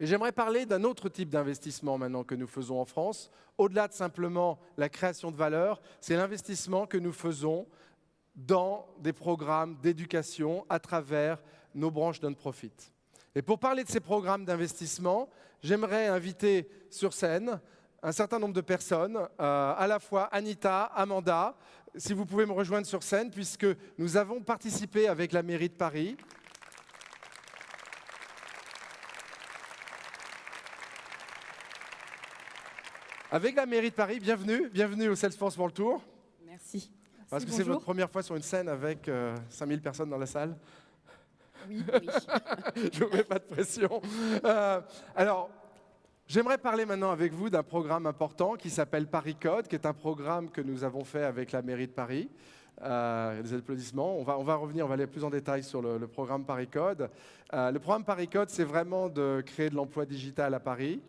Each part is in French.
Et j'aimerais parler d'un autre type d'investissement maintenant que nous faisons en France. Au-delà de simplement la création de valeur, c'est l'investissement que nous faisons dans des programmes d'éducation à travers nos branches non-profit. Et pour parler de ces programmes d'investissement, j'aimerais inviter sur scène un certain nombre de personnes, à la fois Anita, Amanda, si vous pouvez me rejoindre sur scène, puisque nous avons participé avec la mairie de Paris. Avec la mairie de Paris, bienvenue au Salesforce World Tour. Merci. Parce que c'est votre première fois sur une scène avec 5000 personnes dans la salle. Oui. Je ne vous mets pas de pression. Alors, j'aimerais parler maintenant avec vous d'un programme important qui s'appelle Paris Code, qui est un programme que nous avons fait avec la mairie de Paris. Des applaudissements. On va revenir, on va aller plus en détail sur le programme Paris Code. Le programme Paris Code, c'est vraiment de créer de l'emploi digital à Paris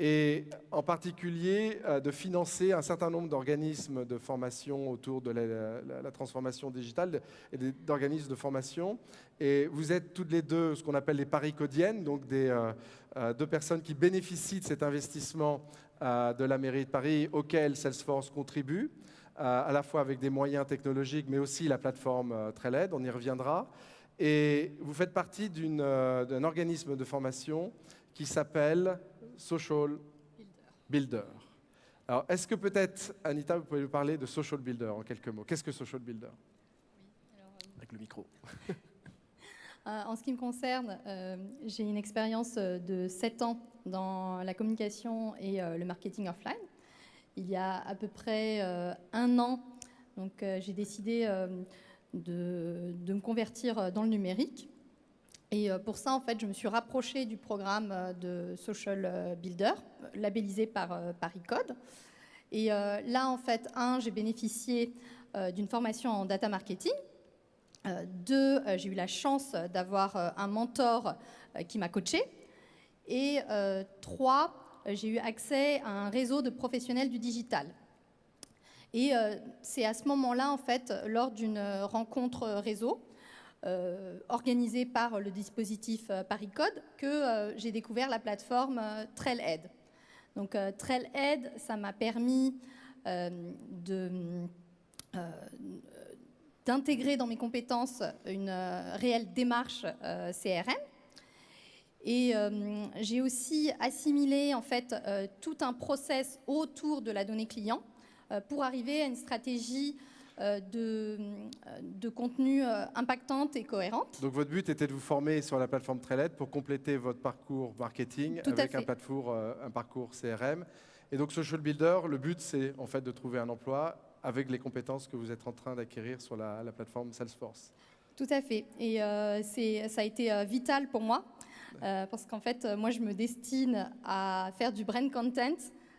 et en particulier de financer un certain nombre d'organismes de formation autour de la transformation digitale et d'organismes de formation. Et vous êtes toutes les deux ce qu'on appelle les Paris Codiennes, donc deux personnes qui bénéficient de cet investissement de la mairie de Paris auquel Salesforce contribue, à la fois avec des moyens technologiques, mais aussi la plateforme Trailhead, on y reviendra. Et vous faites partie d'un organisme de formation qui s'appelle Social Builder. Alors, est-ce que peut-être, Anita, vous pouvez nous parler de Social Builder en quelques mots? Qu'est-ce que Social Builder? Oui, alors, avec le micro. En ce qui me concerne, j'ai une expérience de 7 ans dans la communication et le marketing offline. Il y a à peu près 1 an, donc, j'ai décidé de me convertir dans le numérique. Et pour ça, en fait, je me suis rapprochée du programme de Social Builder, labellisé par Paris Code. Et là, en fait, j'ai bénéficié d'une formation en data marketing. 2, j'ai eu la chance d'avoir un mentor qui m'a coachée. Et 3, j'ai eu accès à un réseau de professionnels du digital. Et c'est à ce moment-là, en fait, lors d'une rencontre réseau, organisée par le dispositif Paris Code, que j'ai découvert la plateforme Trailhead. Donc Trailhead, ça m'a permis d'intégrer dans mes compétences une réelle démarche CRM. Et j'ai aussi assimilé en fait tout un process autour de la donnée client pour arriver à une stratégie de contenu impactante et cohérente. Donc votre but était de vous former sur la plateforme Trailhead pour compléter votre parcours marketing avec un parcours CRM. Et donc Social Builder, le but c'est en fait de trouver un emploi avec les compétences que vous êtes en train d'acquérir sur la plateforme Salesforce. Tout à fait. Et ça a été vital pour moi parce qu'en fait, moi je me destine à faire du brand content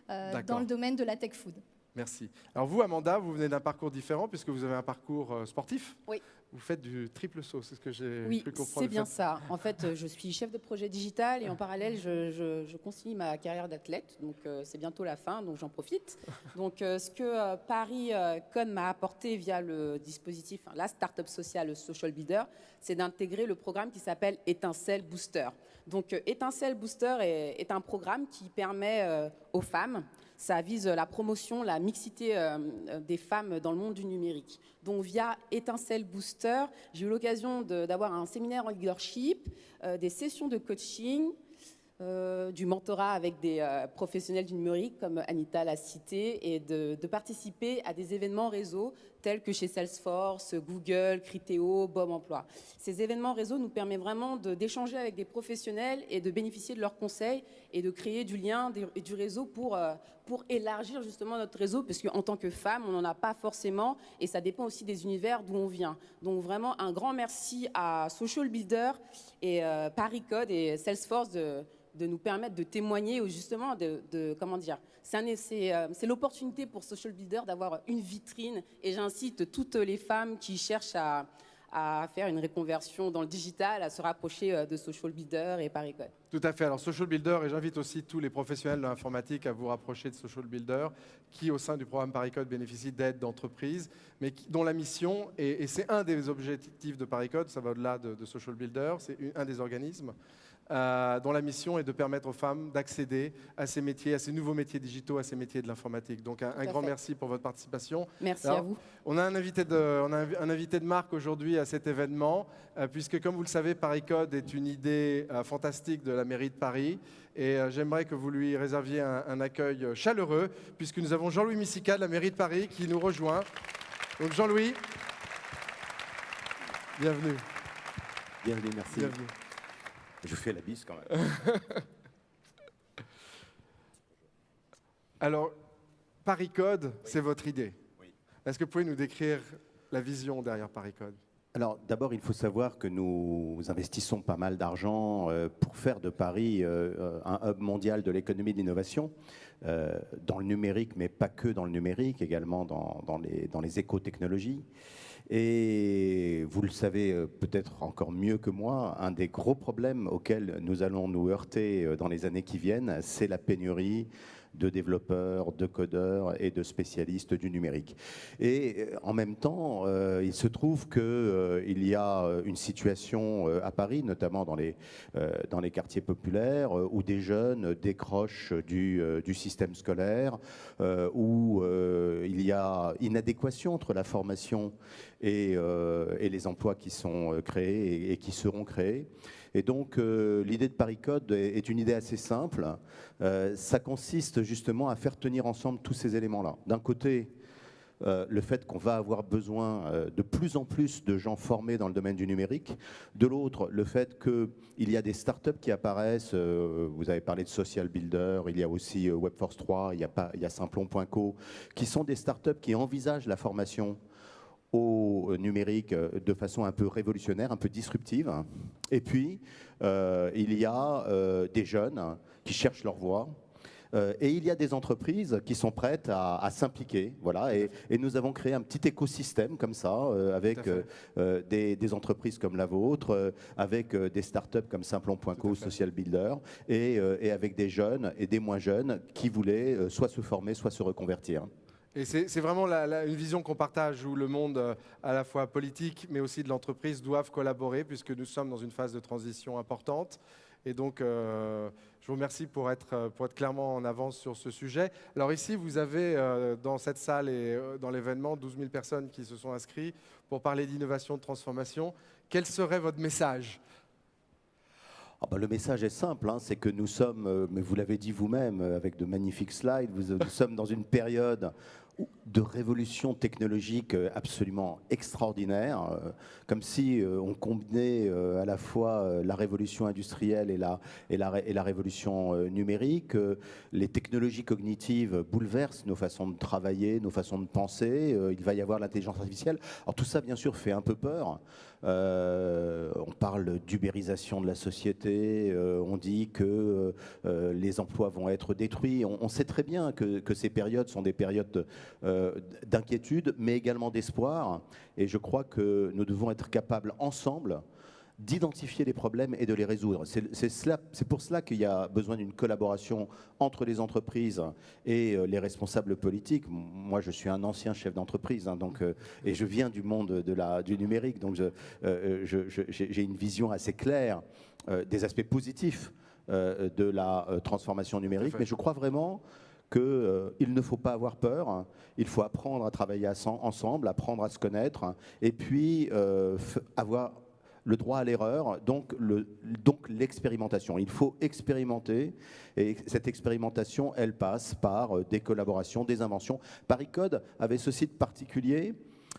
dans le domaine de la tech food. Merci. Alors vous, Amanda, vous venez d'un parcours différent puisque vous avez un parcours sportif. Oui. Vous faites du triple saut, c'est ce que j'ai pu comprendre. Oui, c'est bien ça. En fait, je suis chef de projet digital et en parallèle, je continue ma carrière d'athlète. Donc, c'est bientôt la fin, donc j'en profite. Donc, ce que Paris Code m'a apporté via le dispositif, la start-up sociale Social Builder, c'est d'intégrer le programme qui s'appelle Étincelle Booster. Donc, Étincelle Booster est un programme qui permet aux femmes. Ça vise la promotion, la mixité des femmes dans le monde du numérique. Donc, via Étincelle Booster, j'ai eu l'occasion d'avoir un séminaire en leadership, des sessions de coaching, du mentorat avec des professionnels du numérique comme Anita l'a cité et de participer à des événements réseau tels que chez Salesforce, Google, Criteo, Bob Emploi. Ces événements réseau nous permettent vraiment d'échanger avec des professionnels et de bénéficier de leurs conseils et de créer du lien et du réseau pour élargir justement notre réseau parce qu'en tant que femme, on n'en a pas forcément et ça dépend aussi des univers d'où on vient. Donc vraiment un grand merci à Social Builder et Paris Code et Salesforce de nous permettre de témoigner ou justement comment dire, c'est l'opportunité pour Social Builder d'avoir une vitrine et j'incite toutes les femmes qui cherchent à faire une reconversion dans le digital, à se rapprocher de Social Builder et Paris Code. Tout à fait. Alors Social Builder, et j'invite aussi tous les professionnels de l'informatique à vous rapprocher de Social Builder, qui au sein du programme Paris Code bénéficient d'aide d'entreprise, mais dont la mission, et c'est un des objectifs de Paris Code, ça va au-delà de Social Builder, c'est un des organismes, dont la mission est de permettre aux femmes d'accéder à ces métiers, à ces nouveaux métiers digitaux, à ces métiers de l'informatique. Donc un grand merci pour votre participation. Merci Alors, à vous. On a un invité de marque aujourd'hui à cet événement, puisque comme vous le savez, ParisCode est une idée fantastique de la mairie de Paris. Et j'aimerais que vous lui réserviez un accueil chaleureux, puisque nous avons Jean-Louis Missica de la mairie de Paris qui nous rejoint. Donc Jean-Louis, bienvenue. Bienvenue, merci. Bienvenue. Je vous fais la bise quand même. Alors, ParisCode, c'est votre idée. Oui. Est-ce que vous pouvez nous décrire la vision derrière ParisCode? Alors d'abord, il faut savoir que nous investissons pas mal d'argent pour faire de Paris un hub mondial de l'économie de l'innovation, dans le numérique, mais pas que dans le numérique, également dans les éco-technologies. Et vous le savez peut-être encore mieux que moi, un des gros problèmes auxquels nous allons nous heurter dans les années qui viennent, c'est la pénurie de développeurs, de codeurs et de spécialistes du numérique. Et en même temps, il se trouve qu'il y a une situation à Paris, notamment dans les quartiers populaires, où des jeunes décrochent du système scolaire, où il y a inadéquation entre la formation et les emplois qui sont créés et qui seront créés. Et donc, l'idée de ParisCode est une idée assez simple. Ça consiste justement à faire tenir ensemble tous ces éléments-là. D'un côté, le fait qu'on va avoir besoin de plus en plus de gens formés dans le domaine du numérique. De l'autre, le fait qu'il y a des startups qui apparaissent. Vous avez parlé de Social Builder, il y a aussi Webforce 3, il y a Simplon.co, qui sont des startups qui envisagent la formation au numérique de façon un peu révolutionnaire, un peu disruptive. Et puis, il y a des jeunes qui cherchent leur voie. Et il y a des entreprises qui sont prêtes à s'impliquer. Voilà, et nous avons créé un petit écosystème comme ça, avec des entreprises comme la vôtre, avec des startups comme Simplon.co, Social Builder, et avec des jeunes et des moins jeunes qui voulaient soit se former, soit se reconvertir. Et c'est vraiment une vision qu'on partage, où le monde à la fois politique mais aussi de l'entreprise doivent collaborer, puisque nous sommes dans une phase de transition importante. Et donc, je vous remercie pour être clairement en avance sur ce sujet. Alors ici, vous avez dans cette salle et dans l'événement 12 000 personnes qui se sont inscrites pour parler d'innovation, de transformation. Quel serait votre message ? Le message est simple, hein, c'est que nous sommes, mais vous l'avez dit vous-même avec de magnifiques slides, nous sommes dans une période de révolution technologique absolument extraordinaire, comme si on combinait à la fois la révolution industrielle et la révolution numérique. Les technologies cognitives bouleversent nos façons de travailler, nos façons de penser. Il va y avoir l'intelligence artificielle. Alors tout ça, bien sûr, fait un peu peur. On parle d'ubérisation de la société, on dit que les emplois vont être détruits. On sait très bien que ces périodes sont des périodes d'inquiétude, mais également d'espoir. Et je crois que nous devons être capables ensemble d'identifier les problèmes et de les résoudre. C'est pour cela qu'il y a besoin d'une collaboration entre les entreprises et les responsables politiques. Moi, je suis un ancien chef d'entreprise, hein, et je viens du monde du numérique, donc j'ai une vision assez claire des aspects positifs de la transformation numérique, mais je crois vraiment qu'il ne faut pas avoir peur, hein. Il faut apprendre à travailler ensemble, apprendre à se connaître, et puis avoir le droit à l'erreur, donc l'expérimentation. Il faut expérimenter, et cette expérimentation, elle passe par des collaborations, des inventions. ParisCode avait ceci de particulier,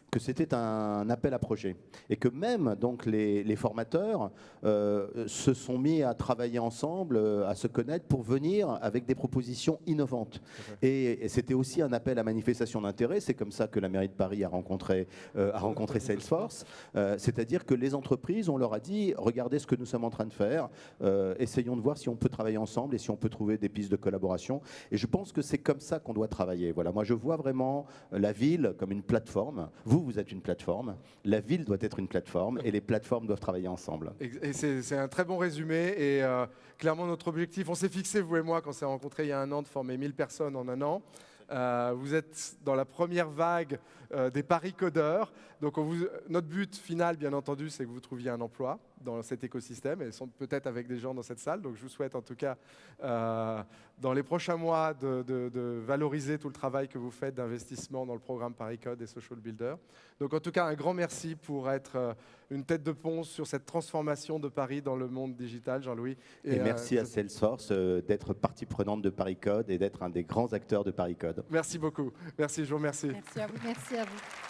que c'était un appel à projet, et que même donc les formateurs se sont mis à travailler ensemble, à se connaître pour venir avec des propositions innovantes. Et c'était aussi un appel à manifestation d'intérêt. C'est comme ça que la mairie de Paris a rencontré Salesforce. C'est-à-dire que les entreprises, on leur a dit, regardez ce que nous sommes en train de faire, essayons de voir si on peut travailler ensemble et si on peut trouver des pistes de collaboration. Et je pense que c'est comme ça qu'on doit travailler. Voilà, moi je vois vraiment la ville comme une plateforme. Vous êtes une plateforme, la ville doit être une plateforme et les plateformes doivent travailler ensemble. Et c'est un très bon résumé, et clairement notre objectif, on s'est fixé, vous et moi, quand on s'est rencontrés il y a un an, de former 1000 personnes en un an. Vous êtes dans la première vague des ParisCodeurs, donc notre but final, bien entendu, c'est que vous trouviez un emploi. dans cet écosystème, et sont peut-être avec des gens dans cette salle. Donc je vous souhaite en tout cas, dans les prochains mois, de valoriser tout le travail que vous faites d'investissement dans le programme Paris Code et Social Builder. Donc en tout cas, un grand merci pour être une tête de pont sur cette transformation de Paris dans le monde digital, Jean-Louis. Et merci à Salesforce d'être partie prenante de Paris Code et d'être un des grands acteurs de Paris Code. Merci beaucoup. Merci, je vous remercie. Merci à vous. Merci à vous.